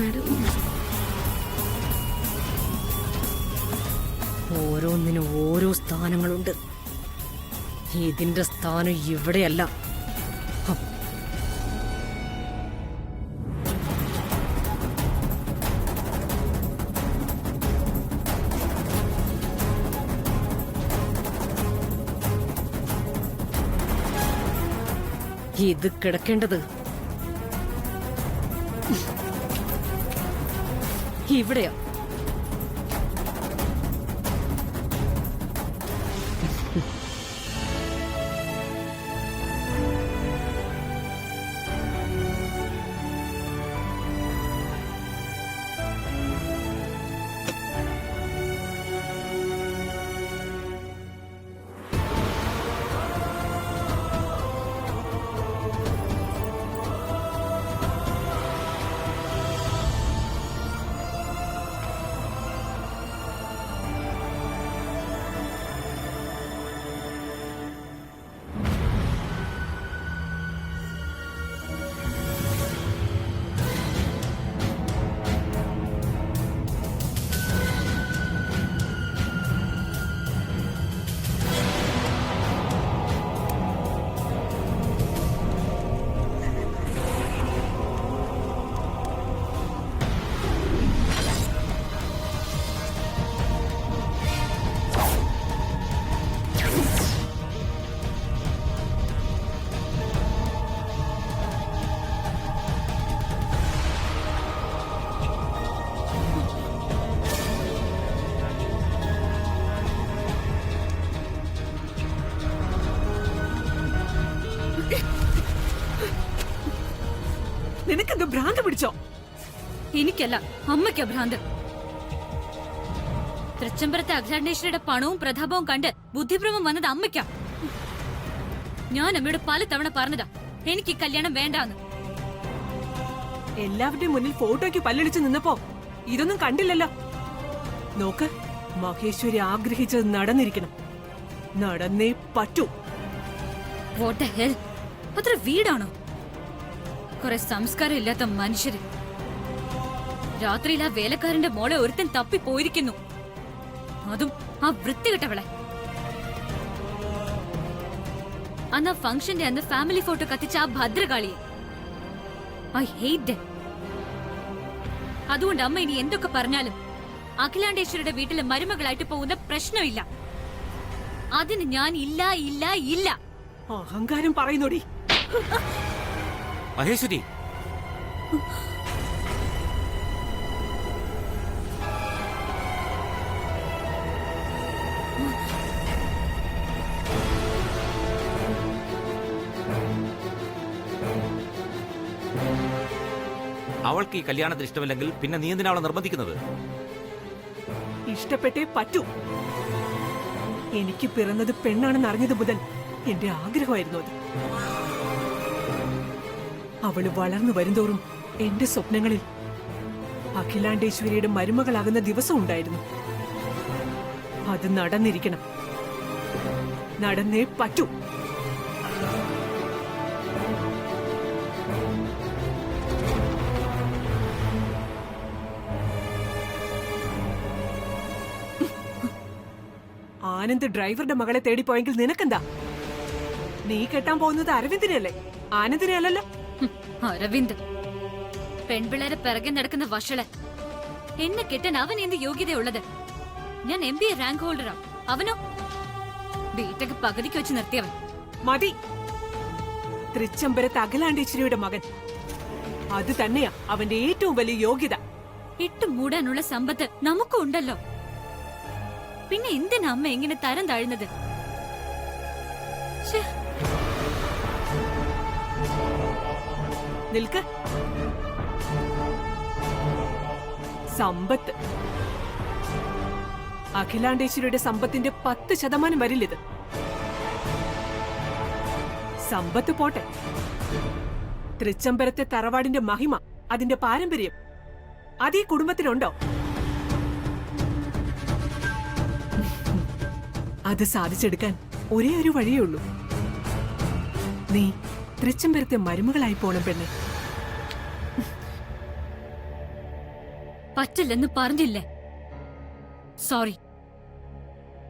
Madam. ഓരോന്നിനും ഓരോ സ്ഥാനങ്ങളുണ്ട്. ഇതിന്റെ സ്ഥാനം ഇവിടെയല്ല. ഇത് കിടക്കേണ്ടത് ഇവിടെയാ. നിനക്കെന്തോ ഭ്രാന്ത് പിടിച്ചോ? എനിക്കല്ല, അമ്മയ്ക്കാ ഭ്രാന്ത്. തൃച്ചംബരത്തെ അഖിലാണ്ടേശ്വരിയുടെ പണവും പ്രതാപവും കണ്ട് ബുദ്ധിഭ്രമം വന്നത് അമ്മയ്ക്കാ. ഞാൻ അമ്മയോട് പലതവണ പറഞ്ഞതാ എനിക്ക് കല്യാണം വേണ്ടാന്ന്. എല്ലാവരുടെയും മുന്നിൽ ഫോട്ടോയ്ക്ക് പല്ലടിച്ച് നിന്നപ്പോ ഇതൊന്നും കണ്ടില്ലല്ലോ. നോക്ക്, മഹേശ്വരി ആഗ്രഹിച്ചത് നടന്നിരിക്കണം. നടന്നേ പറ്റൂ. What the hell? അത്ര വീടാണോ? കുറെ സംസ്കാരം ഇല്ലാത്ത മനുഷ്യര്. രാത്രിയിൽ ആ വേലക്കാരന്റെ മോളെ ഒരുത്തൻ തപ്പി പോയിരിക്കുന്നു. അതും ആ വൃത്തികെട്ടവളെ. അന്ന് ഫംഗ്ഷന്റെ അന്ന് ഫാമിലി ഫോട്ടോ കത്തിച്ച ആ ഭദ്രകാളിയെ. I hate. അതുകൊണ്ട് അമ്മ ഇനി എന്തൊക്കെ പറഞ്ഞാലും അഖിലാണ്ടേശ്വരിയുടെ വീട്ടിലെ മരുമകളായിട്ട് പോകുന്ന പ്രശ്നമില്ല. അതിന് ഞാൻ ഇല്ല ഇല്ല ഇല്ല. അഹങ്കാരം പറയുന്നോടി. മഹേശ്വരി, അവൾക്ക് ഈ കല്യാണത്തിന് ഇഷ്ടമില്ലെങ്കിൽ പിന്നെ നീ എന്തിനാ അവളെ നിർബന്ധിക്കുന്നത്? ഇഷ്ടപ്പെട്ടേ പറ്റൂ. എനിക്ക് പിറന്നത് പെണ്ണാണെന്ന് അറിഞ്ഞത് മുതൽ എന്റെ ആഗ്രഹമായിരുന്നു അത്. അവള് വളർന്നു വരുന്തോറും എന്റെ സ്വപ്നങ്ങളിൽ അഖിലാണ്ടേശ്വരിയുടെ മരുമകളാകുന്ന ദിവസം ഉണ്ടായിരുന്നു. അത് നടന്നിരിക്കണം. നടന്നേ പറ്റൂ. ആനന്ദ് ഡ്രൈവറുടെ മകളെ തേടിപ്പോയെങ്കിൽ നിനക്കെന്താ? നീ കെട്ടാൻ പോകുന്നത് അരവിന്ദിനെയല്ലേ, ആനന്ദിനെ അല്ലല്ലോ. അരവിന്ദ് പെൺപിള്ളേരെ പിറകെ നടക്കുന്ന വഷളൻ. എന്നെ കെട്ടാൻ അവൻ എന്ത് യോഗ്യതയുള്ളത്? ഞാൻ MBA റാങ്ക് ഹോൾഡറാ. അവനോ ബിടെക് പകുതിക്ക് വെച്ച് നിർത്തിയവൻ. മതി. തൃച്ചംബരത്ത് അഖിലാണ്ടേശ്വരിയുടെ മകൻ. അത് തന്നെയാ അവന്റെ ഏറ്റവും വലിയ യോഗ്യത. ഇട്ടു മൂടാനുള്ള സമ്പത്ത് നമുക്കും ഉണ്ടല്ലോ. പിന്നെ എന്തിനാ അമ്മ എങ്ങനെ തരം താഴുന്നത്? നിൽക്ക്. സമ്പത്ത്, അഖിലാണ്ടേശ്വരിയുടെ സമ്പത്തിന്റെ 10% വരില്ലിത്. സമ്പത്ത് പോട്ടെ, തൃച്ചംബരത്തെ തറവാടിന്റെ മഹിമ, അതിന്റെ പാരമ്പര്യം അത് ഈ കുടുംബത്തിനുണ്ടോ? അത് സാധിച്ചെടുക്കാൻ ഒരേ ഒരു വഴിയേ ഉള്ളൂ. നീ തൃച്ചംബരത്തെ മരുമകളായി പോണം പെണ്ണെ. പറ്റില്ലെന്ന് പറഞ്ഞില്ലേ? Sorry,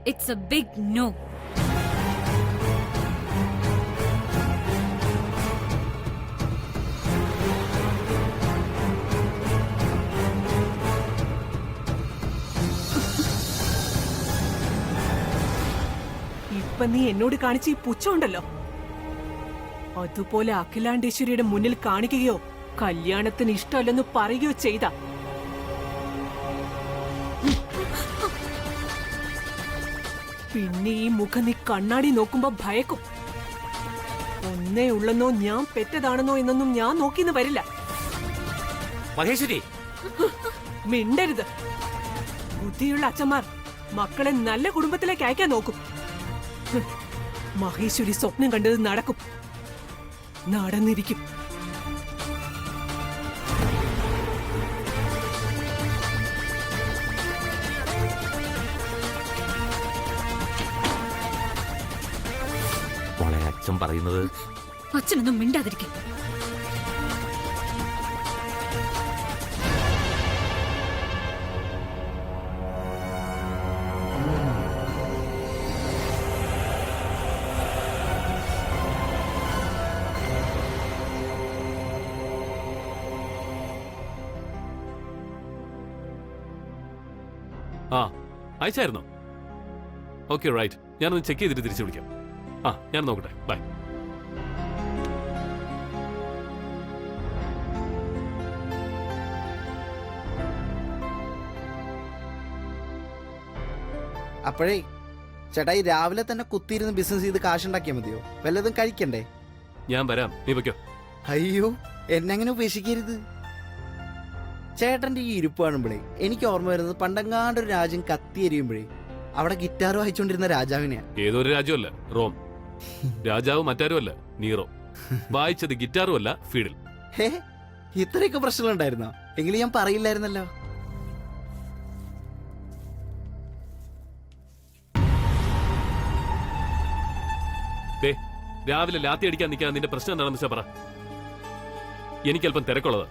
it's a big no. ഇപ്പൊ നീ എന്നോട് കാണിച്ച ഈ പുച്ഛമുണ്ടല്ലോ, അതുപോലെ അഖിലാണ്ടേശ്വരിയുടെ മുന്നിൽ കാണിക്കുകയോ കല്യാണത്തിന് ഇഷ്ടമല്ലെന്ന് പറയുകയോ ചെയ്ത പിന്നെ ഈ മുഖം നീ കണ്ണാടി നോക്കുമ്പോ ഭയക്കും. ഒന്നേ ഉള്ളെന്നോ ഞാൻ പെറ്റതാണെന്നോ എന്നൊന്നും ഞാൻ നോക്കിന്ന് വരില്ല. മഹേശ്വരി, മിണ്ടരുത്. ബുദ്ധിയുള്ള അച്ഛന്മാർ മക്കളെ നല്ല കുടുംബത്തിലേക്ക് അയക്കാൻ നോക്കും. ഹ്, മഹേശ്വരി സ്വപ്നം കണ്ടത് നടക്കും, നടന്നിരിക്കും. മോളെ, അച്ഛൻ പറയുന്നത് അച്ഛനൊന്നും മിണ്ടാതിരിക്കും. ആ, അയച്ചായിരുന്നോ? Okay, right. ഞാനൊന്ന് ചെക്ക് ചെയ്തിട്ട് തിരിച്ചു വിളിക്കാം. ആ, ഞാൻ നോക്കട്ടെ. ബൈ. അപ്പോഴേ ചേട്ടാ, ഈ രാവിലെ തന്നെ കുത്തിയിരുന്ന് ബിസിനസ് ചെയ്ത് കാശുണ്ടാക്കിയാൽ മതിയോ? വല്ലതും കഴിക്കണ്ടേ? ഞാൻ വരാം, നീ വെക്കോ. അയ്യോ, എന്നെങ്ങനെ ഉപേക്ഷിക്കരുത്. ചേട്ടന്റെ ഈ ഇരിപ്പ് കാണുമ്പോഴേ എനിക്ക് ഓർമ്മ വരുന്നത് പണ്ടങ്ങാണ്ടൊരു രാജ്യം കത്തിയെരിയുമ്പോഴേ അവിടെ ഗിറ്റാർ വായിച്ചുകൊണ്ടിരുന്ന രാജാവിനെയാ. ഏതൊരു രാജ്യമല്ല, റോം. രാജാവ് മറ്റാരുമല്ല, നീറോ. വായിച്ചത് ഗിറ്റാറും അല്ല, ഫീഡിൽ. ഹേ, ഇത്രയൊക്കെ പ്രശ്നങ്ങളുണ്ടായിരുന്നോ? എങ്കിലും ഞാൻ പറയില്ലായിരുന്നല്ലോ. ദേ, രാവിലെ ലാത്തി അടിക്കാൻ നിൽക്കാൻ നിന്റെ പ്രശ്നം എന്താണെന്ന് വെച്ചാ പറ. എനിക്കല്പം തിരക്കുള്ളത്.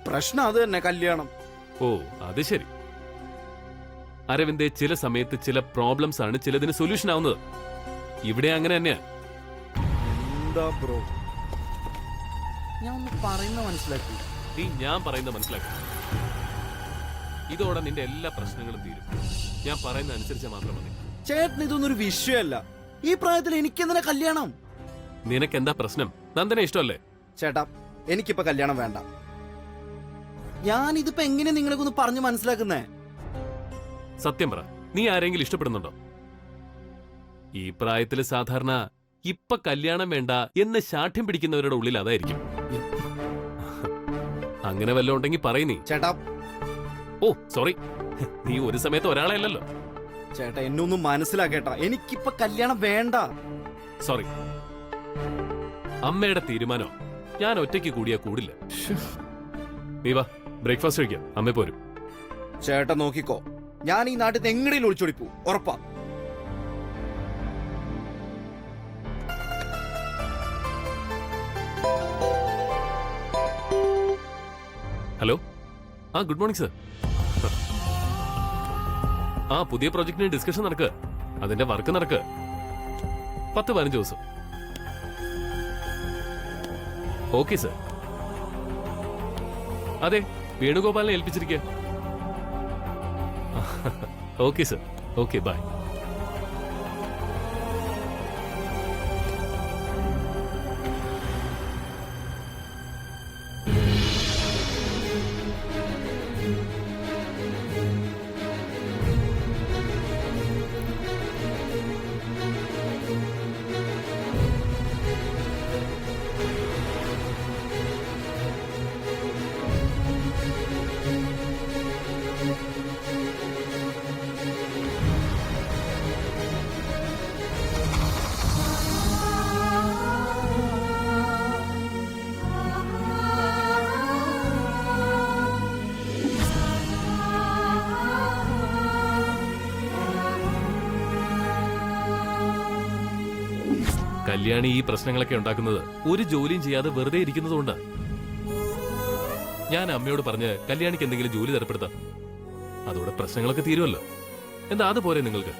പ്രശ്നം അത് തന്നെ, കല്യാണം. ഓ, അത് ശരി. അരവിന്ദേ, ചില സമയത്ത് ചില പ്രോബ്ലംസ് ആണ് ചിലതിന് സൊല്യൂഷൻ ആവുന്നത്. ഇവിടെ അങ്ങനെ തന്നെയാ. എന്താ ബ്രോ, ഞാൻ ഒന്ന് പറയുന്ന മനസ്സിലാക്കി. നീ ഞാൻ പറയുന്നത് മനസ്സിലാക്കി. ഇതോടെ നിന്റെ എല്ലാ പ്രശ്നങ്ങളും തീരും. ഞാൻ പറയുന്ന അനുസരിച്ച് മാത്രം മതി. ചേട്ടന് ഇതൊന്നും ഒരു വിഷയമല്ല. ഈ പ്രായത്തിൽ എനിക്കെന്തിനാ കല്യാണം? നിനക്കെന്താ പ്രശ്നം? നന്ദനെ ഇഷ്ടമല്ലേ? ചേട്ടാ, എനിക്കിപ്പോ കല്യാണം വേണ്ട. ഞാൻ ഇതിപ്പോ എങ്ങനെ നിങ്ങളൊക്കെ ഒന്ന് പറഞ്ഞു മനസ്സിലാക്കുന്നേ? സത്യം പറ, നീ ആരെങ്കിലും ഇഷ്ടപ്പെടുന്നുണ്ടോ? ഈ പ്രായത്തില് സാധാരണ ഇപ്പൊ കല്യാണം വേണ്ട എന്ന് ശാഠ്യം പിടിക്കുന്നവരുടെ ഉള്ളിൽ അതായിരിക്കും. അങ്ങനെ വല്ലതും ഉണ്ടെങ്കിൽ പറയ് നീ. ചേട്ടാ, ഓ സോറി, നീ ഒരു സമയത്ത് ഒരാളെ അല്ലല്ലോ. ചേട്ടാ, എന്നെ ഒന്ന് മനസ്സിലാക്കേട്ടാ. എനിക്കിപ്പോ കല്യാണം വേണ്ട. സോറി, അമ്മയുടെ തീരുമാനം. ഞാൻ ഒറ്റയ്ക്ക് കൂടിയാ കൂടില്ല. നീ വാ, ബ്രേക്ക്ഫാസ്റ്റ് കഴിക്കാം, അമ്മ പോരും. ചേട്ടാ നോക്കിക്കോ, ഞാൻ ഈ നാട്ടിൽ നിന്ന് എങ്ങനെയും ഒളിച്ചോടിപ്പോ, ഉറപ്പാ. ഹലോ, ആ ഗുഡ് മോർണിംഗ് സർ. ആ, പുതിയ പ്രോജക്റ്റിന് ഡിസ്കഷൻ നടക്കുക. അതിന്റെ വർക്ക് നടക്കുക. 10-15 ദിവസം. Okay sir. അതെ, വേണുഗോപാലിനെ ഏൽപ്പിച്ചിരിക്കുക. Okay sir. Okay, bye. Kalyani ഈ പ്രശ്നങ്ങളൊക്കെ ഉണ്ടാക്കുന്നത് ഒരു ജോലിയും ചെയ്യാതെ വെറുതെ ഇരിക്കുന്നതുകൊണ്ട്. ഞാൻ അമ്മയോട് പറഞ്ഞ് കല്യാണിക്ക് എന്തെങ്കിലും ജോലി തരപ്പെടുത്താം. അതോടെ പ്രശ്നങ്ങളൊക്കെ തീരുമല്ലോ. എന്താ അതുപോലെ നിങ്ങൾക്ക്?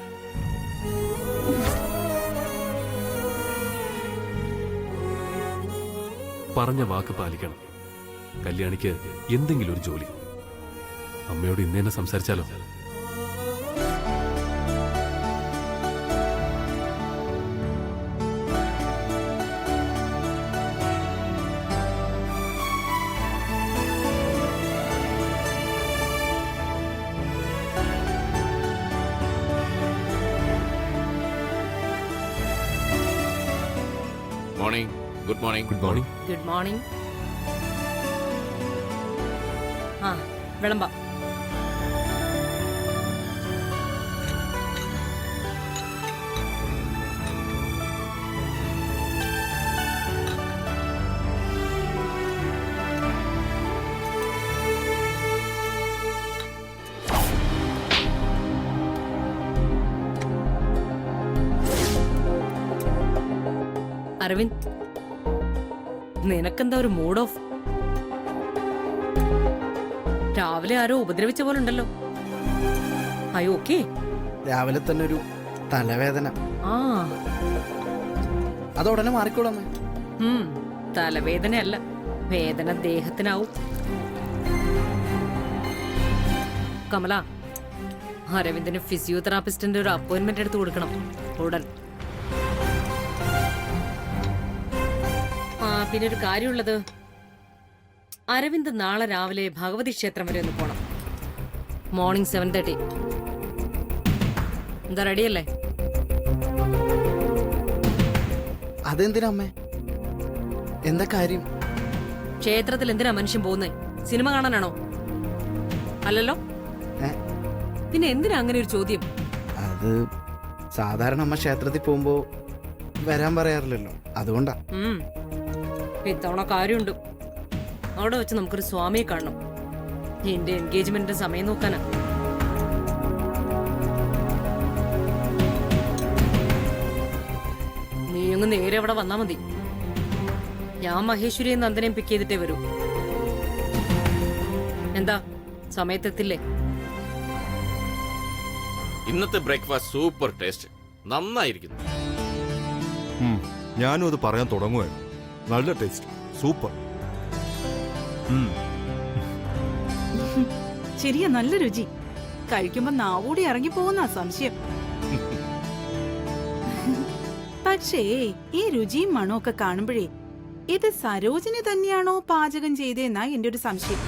പറഞ്ഞ വാക്ക് പാലിക്കണം. കല്യാണിക്ക് എന്തെങ്കിലും ഒരു ജോലി. അമ്മയോട് ഇന്ന് തന്നെ സംസാരിച്ചാലോ? Morning. Good morning. Good morning. Good morning. ആ വിളമ്പാ. അരവിന്ദ്, നിനക്കെന്താ ഒരു മൂഡ് ഓഫ്? രാവിലെ ആരോ ഉപദ്രവിച്ച പോലെ ഉണ്ടല്ലോ. I okay? രാവിലെ തന്നെ ഒരു തലവേദന. ആ അത് ഉടനെ മാറിക്കോളാം. തലവേദനയല്ല, വേദന ദേഹത്തിനാവും. കമല, അരവിന്ദിന് ഫിസിയോതെറാപ്പിസ്റ്റിന്റെ ഒരു അപ്പോയിന്റ്മെന്റ് എടുത്ത് കൊടുക്കണം ഉടൻ. പിന്നെ ഒരു കാര്യമുള്ളത്, അരവിന്ദ് നാളെ രാവിലെ ഭഗവതി ക്ഷേത്രം വരെ ഒന്ന് പോണം. മോർണിംഗ് 7:30. എന്താ റെഡിയല്ലേ? അതെന്തിനാ അമ്മേ? എന്താ കാര്യം? ക്ഷേത്രത്തിൽ എന്തിനാ മനുഷ്യൻ പോകുന്നത്? സിനിമ കാണാനാണോ? അല്ലല്ലോ. ഏ? പിന്നെ എന്തിനാ അങ്ങനെ ഒരു ചോദ്യം? അത് സാധാരണ അമ്മ ക്ഷേത്രത്തിൽ പോകുമ്പോ വരാൻ പറയാറില്ലല്ലോ, അതുകൊണ്ടാ. ഇത്തവണ കാര്യമുണ്ട്. അവിടെ വെച്ച് നമുക്കൊരു സ്വാമിയെ കാണണം. എന്റെ എൻഗേജ്മെന്റിന്റെ സമയം നോക്കാനാ. നീ അങ്ങ് നേരെ അവിടെ വന്നാ മതി. ഞാൻ മഹേശ്വരിയും നന്ദനെയും പിക്ക് ചെയ്തിട്ടേ വരൂ. എന്താ, സമയത്തെത്തില്ലേ? ഇന്നത്തെ ബ്രേക്ക്ഫാസ്റ്റ് സൂപ്പർ ടേസ്റ്റ്. നന്നായിരിക്കുന്നു. ഞാനും അത് പറയാൻ തുടങ്ങുമായിരുന്നു. നല്ല ടേസ്റ്റ്, സൂപ്പർ. ശരിയാ, നല്ല രുചി. കഴിക്കുമ്പോ നാവൂടി ഇറങ്ങിപ്പോകുന്ന സംശയം. പക്ഷേ ഈ രുചിയും മണവും ഒക്കെ കാണുമ്പോഴേ ഇത് സരോജിനി തന്നെയാണോ പാചകം ചെയ്തേന്നാ എന്റെ ഒരു സംശയം.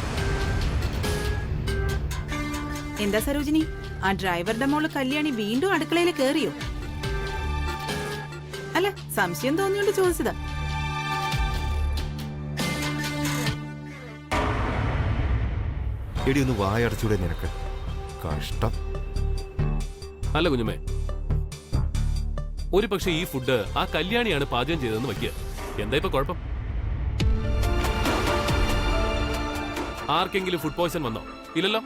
എന്താ സരോജിനി, ആ ഡ്രൈവറുടെ മോള് കല്യാണി വീണ്ടും അടുക്കളയിൽ കേറിയോ? അല്ല, സംശയം തോന്നിയോണ്ട് ചോദിച്ചതാ. എടി ഒന്ന് വായടച്ചൂടെ നിനക്ക്? കഷ്ടം. അല്ല കുഞ്ഞുമേ, ഒരു പക്ഷെ ഈ ഫുഡ് ആ കല്യാണിയാണ് പാചകം ചെയ്തതെന്ന് വയ്ക്കുക. എന്താ ഇപ്പൊ കുഴപ്പം? ആർക്കെങ്കിലും ഫുഡ് പോയ്സൺ വന്നോ? ഇല്ലല്ലോ.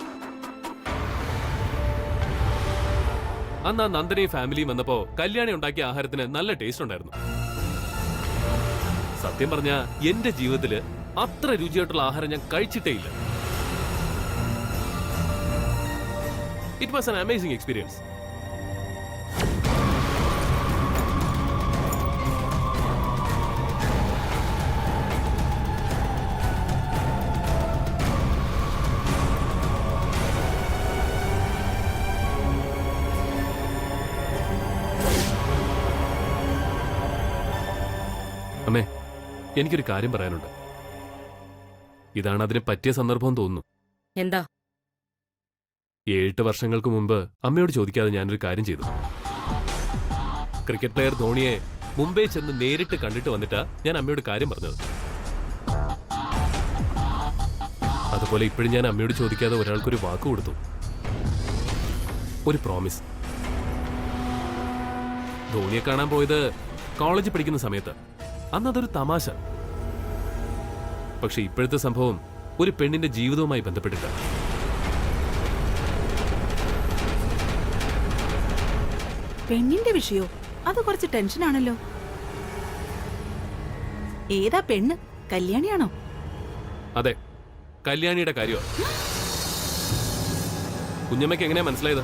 അന്ന് ആ നന്ദനയും ഫാമിലിയും വന്നപ്പോ കല്യാണി ഉണ്ടാക്കിയ ആഹാരത്തിന് നല്ല ടേസ്റ്റ് ഉണ്ടായിരുന്നു. സത്യം പറഞ്ഞ എന്റെ ജീവിതത്തില് അത്ര രുചിയായിട്ടുള്ള ആഹാരം ഞാൻ കഴിച്ചിട്ടേ ഇല്ല. It was an amazing experience. അമ്മേ, എനിക്കൊരു കാര്യം പറയാനുണ്ട്. ഇതാണ് അതിന് പറ്റിയ സന്ദർഭം തോന്നുന്നു. എന്താ? 7 വർഷങ്ങൾക്ക് മുമ്പ് അമ്മയോട് ചോദിക്കാതെ ഞാനൊരു കാര്യം ചെയ്തു. ക്രിക്കറ്റ് പ്ലെയർ ധോണിയെ മുംബൈ ചെന്ന് നേരിട്ട് കണ്ടിട്ട് വന്നിട്ടാ ഞാൻ അമ്മയോട് കാര്യം പറഞ്ഞത്. അതുപോലെ ഇപ്പോഴും ഞാൻ അമ്മയോട് ചോദിക്കാതെ ഒരാൾക്കൊരു വാക്ക് കൊടുത്തു, ഒരു പ്രോമിസ്. ധോണിയെ കാണാൻ പോയത് കോളേജിൽ പഠിക്കുന്ന സമയത്ത്. അന്ന് അതൊരു തമാശ. പക്ഷെ ഇപ്പോഴത്തെ സംഭവം ഒരു പെണ്ണിന്റെ ജീവിതവുമായി ബന്ധപ്പെട്ടിട്ടാണ്. പെണ്ണിന്റെ വിഷയോ? അത് കുറച്ച് ടെൻഷനാണല്ലോ. ഏതാ പെണ്ണ്? കല്യാണിയാണോ? അതെ, കല്യാണിയുടെ കാര്യമോ? കുഞ്ഞമ്മയ്ക്ക് എങ്ങനെയാ മനസ്സിലായത്?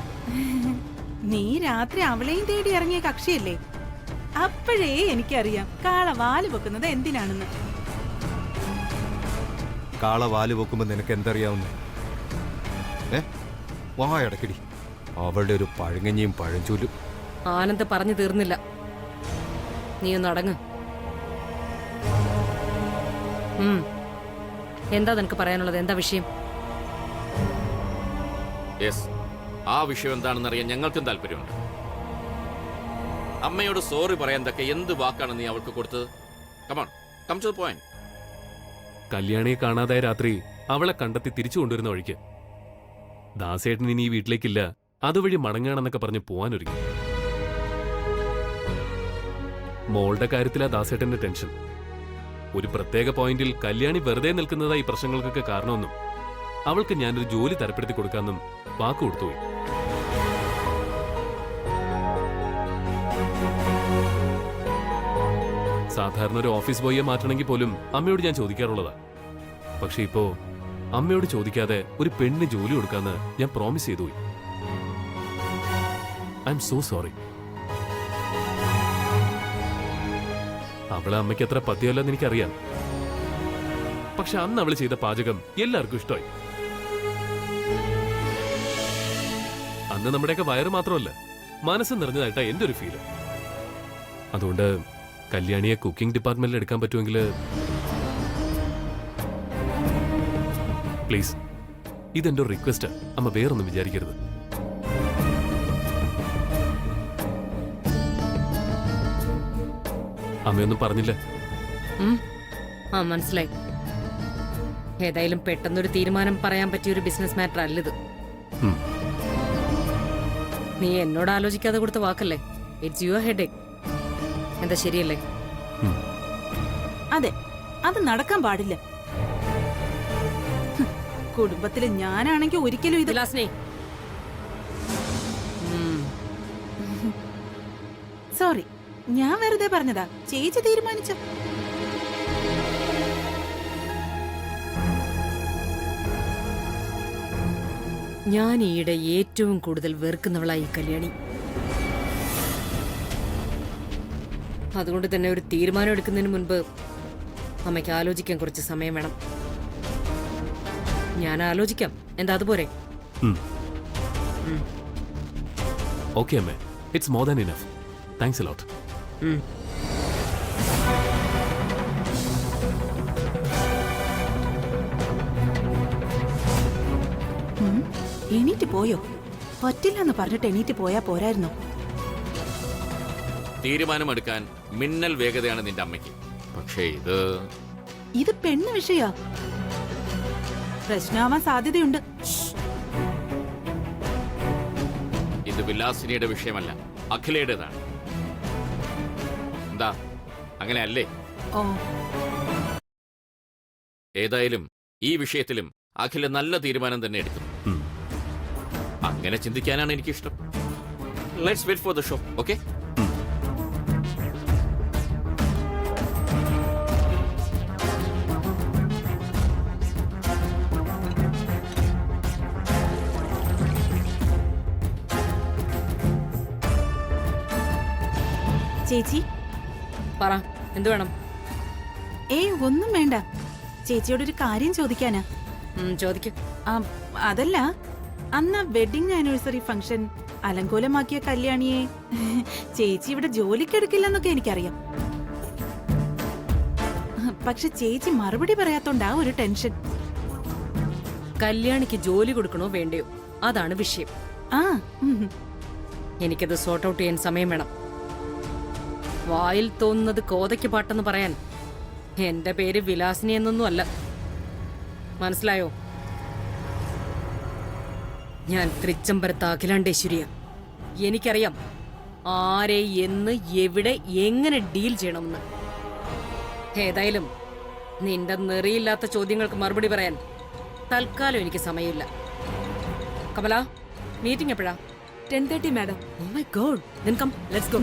നീ രാത്രി അവളെയും തേടി ഇറങ്ങിയ കക്ഷിയല്ലേ? അപ്പോഴേ എനിക്കറിയാം കാള വാല് വെക്കുന്നത് എന്തിനാണെന്ന്. കാള വാല് വെക്കുമ്പോ നിനക്ക് എന്തറിയാവുന്ന? വായടക്കടി, അവളുടെ ഒരു പഴങ്ങഞ്ഞിയും പഴഞ്ചൂലും. ആനന്ദ് പറഞ്ഞു തീർന്നില്ല. നീ ഒന്ന് അടങ്ങ്. എന്താ നിനക്ക് പറയാനുള്ളത്? എന്താ വിഷയം? യെസ്, ആ വിഷയം എന്താണെന്നറിയാൻ ഞങ്ങൾക്കും താല്പര്യമുണ്ട്. അമ്മയോട് സോറി പറയാൻ തക്ക എന്ത് വാക്കാണ് നീ അവൾക്ക് കൊടുത്തത്? Come on, come to the point. കല്യാണിയെ കാണാതായ രാത്രി അവളെ കണ്ടെത്തി തിരിച്ചു കൊണ്ടുവരുന്ന വഴിക്ക് ദാസേട്ടൻ ഇനി ഈ വീട്ടിലേക്കില്ല, അതുവഴി മടങ്ങാണെന്നൊക്കെ പറഞ്ഞ് പോവാനൊരുങ്ങി. മോളുടെ കാര്യത്തിലാ ദാസേട്ടന്റെ ടെൻഷൻ. ഒരു പ്രത്യേക പോയിന്റിൽ കല്യാണി വെറുതെ നിൽക്കുന്നതാ ഈ പ്രശ്നങ്ങൾക്കൊക്കെ കാരണമെന്നും അവൾക്ക് ഞാനൊരു ജോലി തരപ്പെടുത്തി കൊടുക്കാമെന്നും വാക്ക് കൊടുത്തുപോയി. സാധാരണ ഒരു ഓഫീസ് ബോയിയെ മാറ്റണമെങ്കിൽ പോലും അമ്മയോട് ഞാൻ ചോദിക്കാറുള്ളതാ. പക്ഷെ ഇപ്പോ അമ്മയോട് ചോദിക്കാതെ ഒരു പെണ്ണിന് ജോലി കൊടുക്കാന്ന് ഞാൻ പ്രോമിസ് ചെയ്തു പോയി. I M so sorry. അവളെ അമ്മയ്ക്ക് അത്ര പതിയല്ലെന്ന് എനിക്കറിയാം. പക്ഷെ അന്ന് അവള് ചെയ്ത പാചകം എല്ലാവർക്കും ഇഷ്ടമായി. അന്ന് നമ്മുടെയൊക്കെ വയറ് മാത്രമല്ല, മനസ്സ് നിറഞ്ഞതായിട്ടാ എന്റെ ഒരു ഫീല്. അതുകൊണ്ട് കല്യാണിയെ കുക്കിംഗ് ഡിപ്പാർട്ട്മെന്റിൽ എടുക്കാൻ പറ്റുമെങ്കിൽ പ്ലീസ്, ഇതെന്റെ ഒരു റിക്വസ്റ്റ്. അമ്മ വേറൊന്നും വിചാരിക്കരുത്. അമ്മയൊന്നും പറഞ്ഞില്ല. മനസ്സിലായി. ഏതായാലും പെട്ടെന്നൊരു തീരുമാനം പറയാൻ പറ്റിയ ഒരു ബിസിനസ് മാറ്റർ അല്ലിത്. ഉം. നീ എന്നോട് ആലോചിക്കാതെ കൊടുത്ത വാക്കല്ലേ? It's your headache. എന്താ ശരിയല്ലേ? അതെ, അത് നടക്കാൻ പാടില്ല. കുടുംബത്തില് ഞാനാണെങ്കിൽ ഒരിക്കലും ഇത് വിലാസിനെ, സോറി, ഞാൻ വെറുതെ പറഞ്ഞതാ. ചേച്ചി തീരുമാനിച്ചോ? ഞാൻ ഈയിടെ ഏറ്റവും കൂടുതൽ വെറുക്കുന്നവളായി കല്യാണി. അതുകൊണ്ട് തന്നെ ഒരു തീരുമാനം എടുക്കുന്നതിന് മുൻപ് അമ്മയ്ക്ക് ആലോചിക്കാൻ കുറച്ച് സമയം വേണം. ഞാൻ ആലോചിക്കാം. എന്താ അതുപോലെ? ഓക്കെ അമ്മേ, it's more than enough. Thanks a lot. എണീറ്റ് പോയോ? പറ്റില്ലെന്ന് പറഞ്ഞിട്ട് എണീറ്റ് പോയാ പോരായിരുന്നോ? തീരുമാനമെടുക്കാൻ മിന്നൽ വേഗതയാണ് നിന്റെ അമ്മയ്ക്ക്. പക്ഷേ ഇത് പെണ്ണ് വിഷയാ. പ്രശ്നമാവാൻ സാധ്യതയുണ്ട്. ഇത് വിലാസിനിയുടെ വിഷയമല്ല, അഖിലയുടേതാണ്. എന്താ, അങ്ങനെ അല്ലേ? ഓ, ഏതായാലും ഈ വിഷയത്തിലും അഖില നല്ല തീരുമാനം തന്നെ എടുക്കും. അങ്ങനെ ചിന്തിക്കാനാണ് എനിക്കിഷ്ടം. Let's wait for the show, okay? ചേച്ചി പറ, എന്തു വേണം? ഒന്നും വേണ്ട. ചേച്ചിയോടൊരു കാര്യം ചോദിക്കാനാ. ചോദിക്കും. അതല്ല, അന്ന് വെഡിങ് ആനിവേഴ്സറി ഫംഗ്ഷൻ അലങ്കോലമാക്കിയ കല്യാണിയെ ചേച്ചി ഇവിടെ ജോലിക്കെടുക്കില്ലെന്നൊക്കെ എനിക്കറിയാം. പക്ഷെ ചേച്ചി മറുപടി പറയാത്തോണ്ടാ ഒരു ടെൻഷൻ. കല്യാണിക്ക് ജോലി കൊടുക്കണോ വേണ്ടയോ, അതാണ് വിഷയം. എനിക്കത് സോർട്ട് ഔട്ട് ചെയ്യാൻ സമയം വേണം. വായിൽ തോന്നുന്നത് കോതയ്ക്ക് പാട്ടെന്ന് പറയാൻ എന്റെ പേര് വിലാസിനി എന്നൊന്നും അല്ല. മനസ്സിലായോ? ഞാൻ തൃച്ചംബരത്ത് അഖിലാണ്ടേശ്വരിയാ. എനിക്കറിയാം ആരെ, എന്ന്, എവിടെ, എങ്ങനെ ഡീൽ ചെയ്യണമെന്ന്. ഏതായാലും നിന്റെ നെറിയില്ലാത്ത ചോദ്യങ്ങൾക്ക് മറുപടി പറയാൻ തൽക്കാലം എനിക്ക് സമയമില്ല. കമല, മീറ്റിംഗ് എപ്പോഴാ? 10:30 madam. Oh my God, then come, let's go.